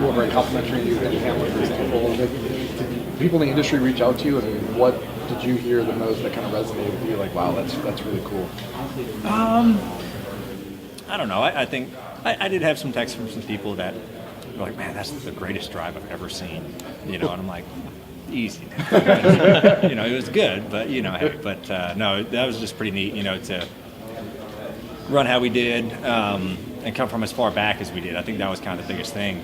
were very complimentary of you in Hamlin, for example. Did people in the industry reach out to you? I mean, what did you hear the most that kind of resonated with you? Like, wow, that's really cool. I don't know. I think I did have some texts from some people that were like, man, that's the greatest drive I've ever seen. And I'm like, easy. It was good, but no, that was just pretty neat. To run how we did and come from as far back as we did. I think that was kind of the biggest thing.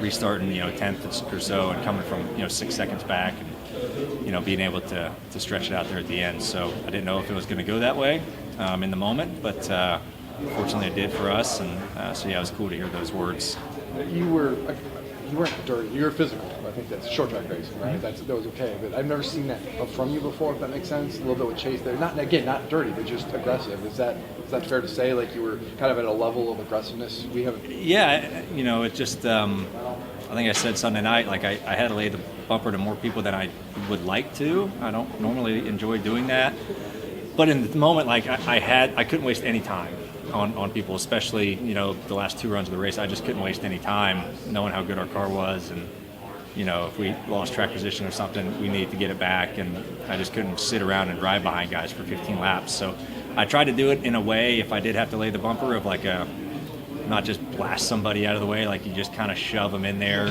Restarting, 10th or so, and coming from 6 seconds back, and being able to stretch it out there at the end. So I didn't know if it was going to go that way in the moment, but fortunately it did for us. And so it was cool to hear those words. You weren't dirty. You were physical. I think that's short track racing, right? That was okay. But I've never seen that from you before, if that makes sense. A little bit with Chase there. Not dirty, but just aggressive. Is that fair to say? Like you were kind of at a level of aggressiveness we haven't. Yeah, it just. I think I said Sunday night, like I had to lay the bumper to more people than I would like to. I don't normally enjoy doing that, but in the moment, like I couldn't waste any time on people, especially the last 2 runs of the race. I just couldn't waste any time knowing how good our car was, and if we lost track position or something, we needed to get it back, and I just couldn't sit around and ride behind guys for 15 laps. So I tried to do it in a way, if I did have to lay the bumper, of like not just blast somebody out of the way, like you just kind of shove them in there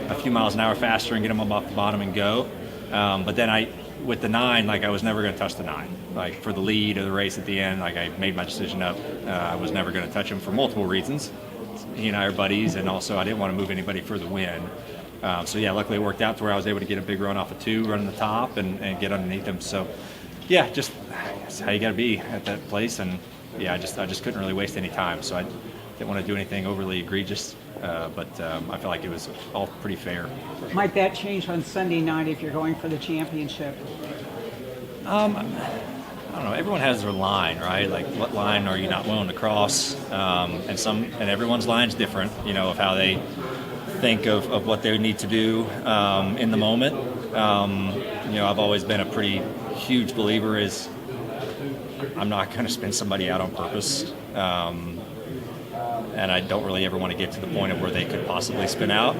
a few miles an hour faster and get them up off the bottom and go. But then with the 9, like I was never going to touch the 9. Like for the lead of the race at the end, like I made my decision up. I was never going to touch him for multiple reasons. He and I are buddies, and also I didn't want to move anybody for the win. Luckily it worked out to where I was able to get a big run off of 2, running the top, and get underneath him. So, just that's how you got to be at that place. And I just couldn't really waste any time. So I didn't want to do anything overly egregious, but I feel like it was all pretty fair. Might that change on Sunday night if you're going for the championship? I don't know. Everyone has their line, right? Like, what line are you not willing to cross? And everyone's line's different, of how they think of what they need to do in the moment. I've always been a pretty huge believer is I'm not going to spin somebody out on purpose. And I don't really ever want to get to the point of where they could possibly spin out.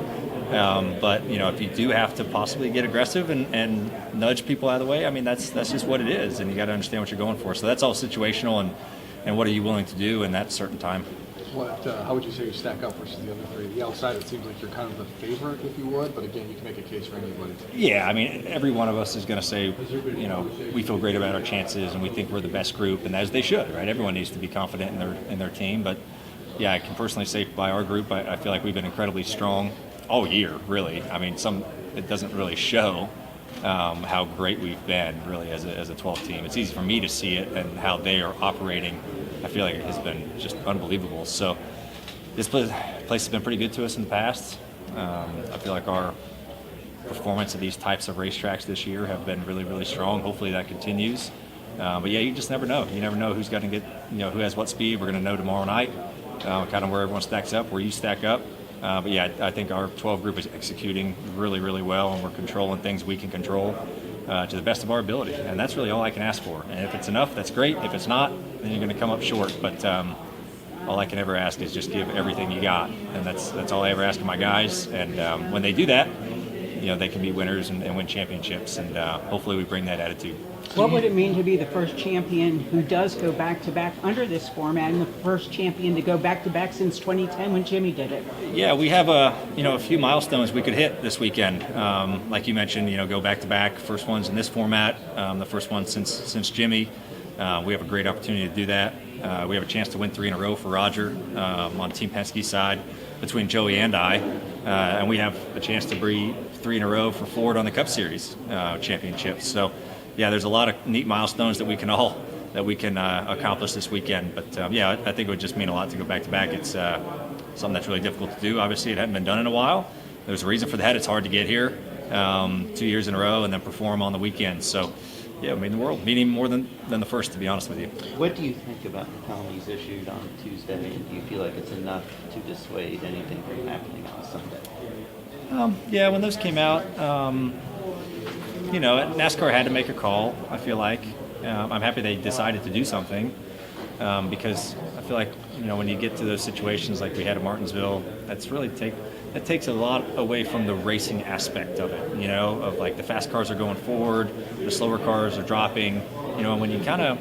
But if you do have to possibly get aggressive and nudge people out of the way, I mean, that's just what it is, and you got to understand what you're going for. So that's all situational, and what are you willing to do in that certain time. How would you say you stack up versus the other 3? The outside, it seems like you're kind of the favorite, if you would, but again, you can make a case for anybody. Yeah, I mean, every one of us is going to say, we feel great about our chances, and we think we're the best group, and as they should, right? Everyone needs to be confident in their team, but yeah, I can personally say by our group, I feel like we've been incredibly strong all year, really. I mean, it doesn't really show how great we've been, really, as a 12 team. It's easy for me to see it, and how they are operating, I feel like it has been just unbelievable. So this place has been pretty good to us in the past. I feel like our performance at these types of racetracks this year have been really, really strong. Hopefully that continues. But you just never know. You never know who's going to get, who has what speed. We're going to know tomorrow night. Kind of where everyone stacks up, where you stack up. But I think our 12 group is executing really, really well, and we're controlling things we can control to the best of our ability. And that's really all I can ask for. And if it's enough, that's great. If it's not, then you're going to come up short. But all I can ever ask is just give everything you got. And that's all I ever ask of my guys. And when they do that, they can be winners and win championships. And hopefully we bring that attitude. What would it mean to be the first champion who does go back-to-back under this format, and the first champion to go back-to-back since 2010 when Jimmie did it? Yeah, we have a few milestones we could hit this weekend. Like you mentioned, go back-to-back. First one's in this format, the first one since Jimmie. We have a great opportunity to do that. We have a chance to win 3 in a row for Roger on Team Penske's side between Joey and I. And we have a chance to bring 3 in a row for Ford on the Cup Series championship. So, there's a lot of neat milestones that we can accomplish this weekend. But I think it would just mean a lot to go back-to-back. It's something that's really difficult to do. Obviously, it hadn't been done in a while. There's a reason for that. It's hard to get here 2 years in a row and then perform on the weekend. So, it made the world. Meaning more than the first, to be honest with you. What do you think about the penalties issued on Tuesday? And do you feel like it's enough to dissuade anything from happening on Sunday? When those came out, NASCAR had to make a call, I feel like. I'm happy they decided to do something because I feel like, when you get to those situations like we had at Martinsville, that takes a lot away from the racing aspect of it, of like the fast cars are going forward, the slower cars are dropping, and when you kind of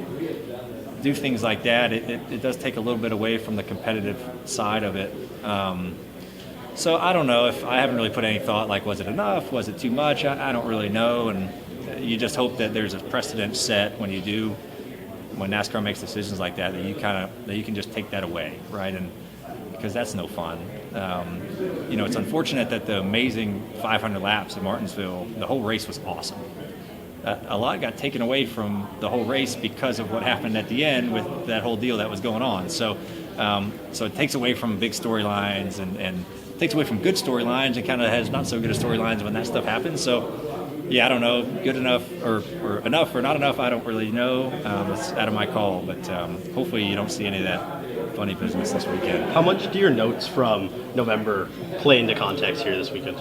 do things like that, it does take a little bit away from the competitive side of it. So I don't know if I haven't really put any thought, like, was it enough? Was it too much? I don't really know. And you just hope that there's a precedent set when NASCAR makes decisions like that, that you can just take that away, right? And because that's no fun. It's unfortunate that the amazing 500 laps at Martinsville, the whole race was awesome. A lot got taken away from the whole race because of what happened at the end with that whole deal that was going on. So it takes away from big storylines and takes away from good storylines and kind of has not so good storylines when that stuff happens. So, yeah, I don't know, good enough or enough or not enough, I don't really know. It's out of my call, but hopefully you don't see any of that funny business this weekend. How much do your notes from November play into context here this weekend?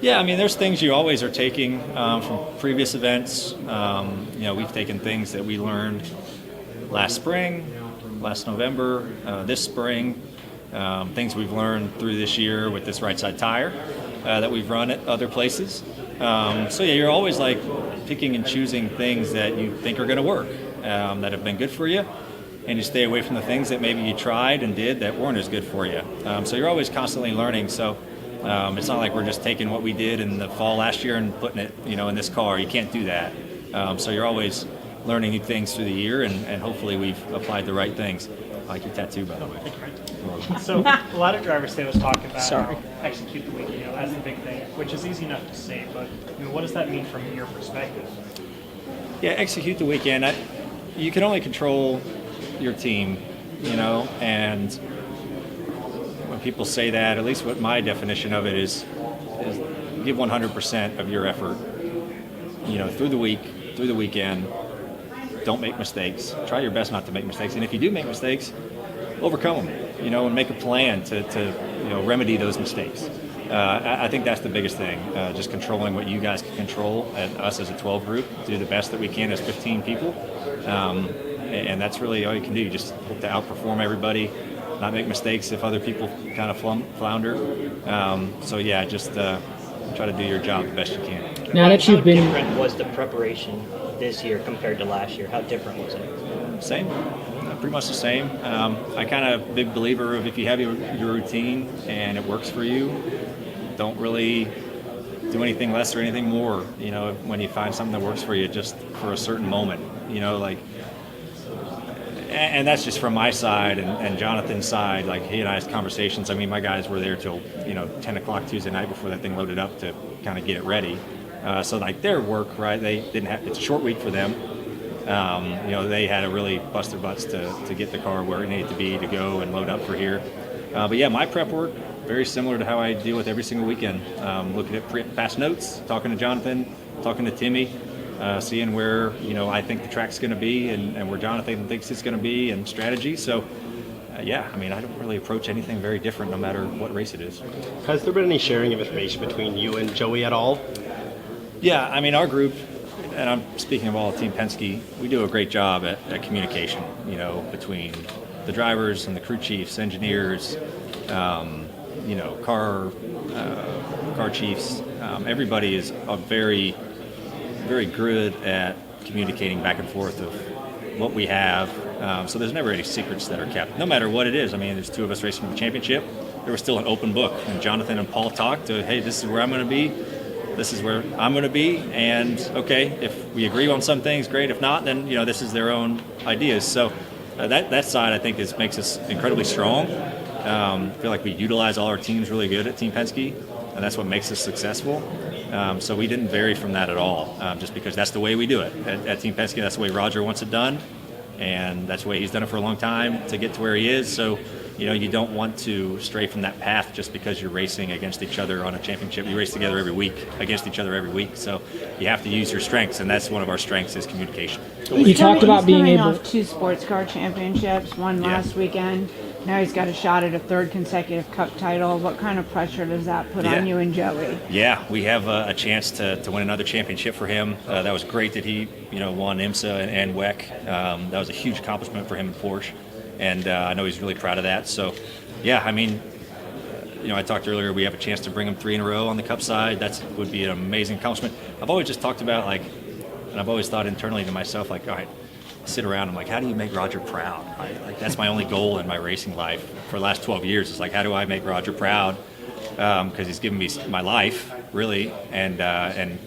Yeah, I mean, there's things you always are taking from previous events. We've taken things that we learned last spring, last November, this spring, things we've learned through this year with this right side tire that we've run at other places. You're always like picking and choosing things that you think are going to work, that have been good for you, and you stay away from the things that maybe you tried and did that weren't as good for you. So you're always constantly learning. So it's not like we're just taking what we did in the fall last year and putting it, in this car. You can't do that. So you're always learning new things through the year, and hopefully we've applied the right things. I like your tattoo, by the way. So a lot of drivers today was talking about how execute the week, as the big thing, which is easy enough to say, but what does that mean from your perspective? Yeah, execute the weekend. You can only control your team, and when people say that, at least what my definition of it is give 100% of your effort, through the week, through the weekend. Don't make mistakes. Try your best not to make mistakes, and if you do make mistakes, overcome them, and make a plan to remedy those mistakes. I think that's the biggest thing, just controlling what you guys can control, and us as a 12 group, do the best that we can as 15 people, and that's really all you can do. You just hope to outperform everybody, not make mistakes if other people kind of flounder. Just try to do your job the best you can. Now that you've been... How different was the preparation this year compared to last year? How different was it? Same. Pretty much the same. I kind of big believer of if you have your routine and it works for you, don't really do anything less or anything more. When you find something that works for you just for a certain moment, and that's just from my side and Jonathan's side. Like, he and I's conversations. I mean, my guys were there till 10 o'clock Tuesday night before that thing loaded up to kind of get it ready. So like their work, right? They didn't have. It's a short week for them. They had to really bust their butts to get the car where it needed to be to go and load up for here. But yeah, my prep work very similar to how I deal with every single weekend. Looking at past notes, talking to Jonathan, talking to Timmy. Seeing where I think the track's going to be and where Jonathan thinks it's going to be, and strategy. So, I don't really approach anything very different no matter what race it is. Has there been any sharing of information between you and Joey at all? Yeah, our group, and I'm speaking of all of Team Penske, we do a great job at communication, between the drivers and the crew chiefs, engineers, car chiefs. Everybody is a very good at communicating back and forth of what we have. So there's never any secrets that are kept, no matter what it is. There's two of us racing for the championship. There was still an open book, and Jonathan and Paul talked to, hey, this is where I'm going to be. This is where I'm going to be. And, okay, if we agree on some things, great. If not, then, this is their own ideas. So that side, I think, makes us incredibly strong. I feel like we utilize all our teams really good at Team Penske, and that's what makes us successful. So we didn't vary from that at all, just because that's the way we do it. At Team Penske, that's the way Roger wants it done, and that's the way he's done it for a long time to get to where he is. So, you don't want to stray from that path just because you're racing against each other on a championship. You race together every week, against each other every week. So you have to use your strengths, and that's one of our strengths is communication. You talked about being coming able... off 2 sports car championships, one last weekend. Now he's got a shot at a 3rd consecutive Cup title. What kind of pressure does that put on you and Joey? Yeah, we have a chance to win another championship for him. That was great that he, won IMSA and WEC. That was a huge accomplishment for him in Porsche. and I know he's really proud of that. So, yeah, I mean, I talked earlier, we have a chance to bring him 3 in a row on the Cup side. That would be an amazing accomplishment. I've always just talked about, and I've always thought internally to myself, all right, sit around, I'm like, how do you make Roger proud? That's my only goal in my racing life for the last 12 years. It's like, how do I make Roger proud? Because he's given me my life, really, and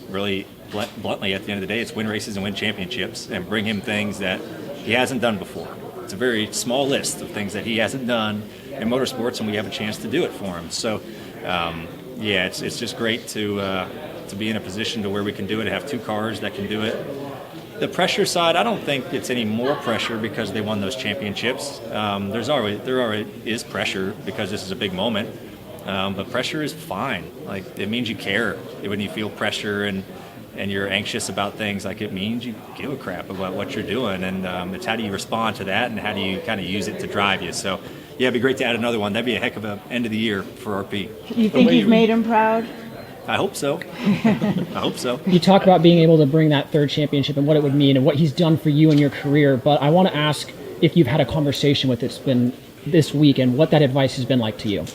really bluntly, at the end of the day, it's win races and win championships and bring him things that he hasn't done before. It's a very small list of things that he hasn't done in motorsports, and we have a chance to do it for him. So, it's just great to be in a position to where we can do it, have 2 cars that can do it. The pressure side, I don't think it's any more pressure because they won those championships. There already is pressure because this is a big moment, but pressure is fine. It means you care. When you feel pressure and you're anxious about things, it means you give a crap about what you're doing, and it's how do you respond to that and how do you kind of use it to drive you. So, yeah, it'd be great to add another one. That'd be a heck of an end of the year for RP. You think you've made him proud? I hope so. I hope so. You talk about being able to bring that 3rd championship and what it would mean and what he's done for you in your career, but I want to ask if you've had a conversation with been this week and what that advice has been like to you.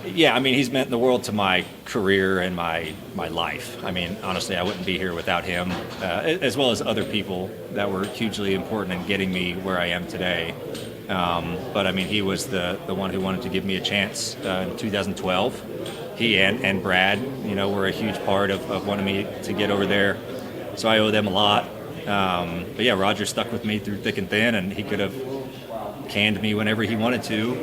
Yeah, I mean, he's meant the world to my career and my life. I mean, honestly, I wouldn't be here without him, as well as other people that were hugely important in getting me where I am today. But, I mean, he was the one who wanted to give me a chance in 2012. He and Brad, were a huge part of wanting me to get over there. So I owe them a lot. But, yeah, Roger stuck with me through thick and thin, and he could have canned me whenever he wanted to,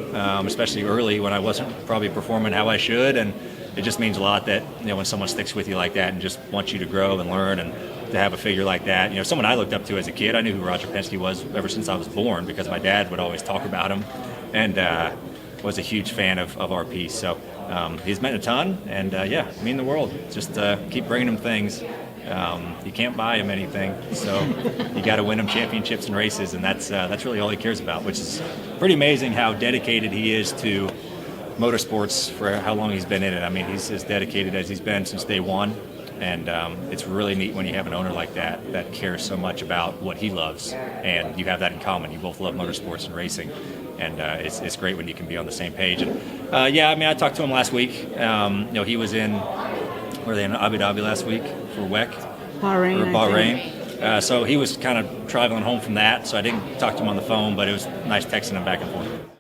especially early when I wasn't probably performing how I should. And it just means a lot that, when someone sticks with you like that and just wants you to grow and learn, and to have a figure like that. Someone I looked up to as a kid. I knew who Roger Penske was ever since I was born because my dad would always talk about him, and was a huge fan of RP. So he's meant a ton, and mean the world. Just keep bringing him things. You can't buy him anything, so you got to win him championships and races, and that's really all he cares about, which is pretty amazing how dedicated he is to motorsports for how long he's been in it. I mean, he's as dedicated as he's been since day one, and it's really neat when you have an owner like that cares so much about what he loves, and you have that in common. You both love motorsports and racing, and it's great when you can be on the same page. And I talked to him last week. He was in Abu Dhabi last week for WEC. Bahrain. So he was kind of traveling home from that, so I didn't talk to him on the phone, but it was nice texting him back and forth.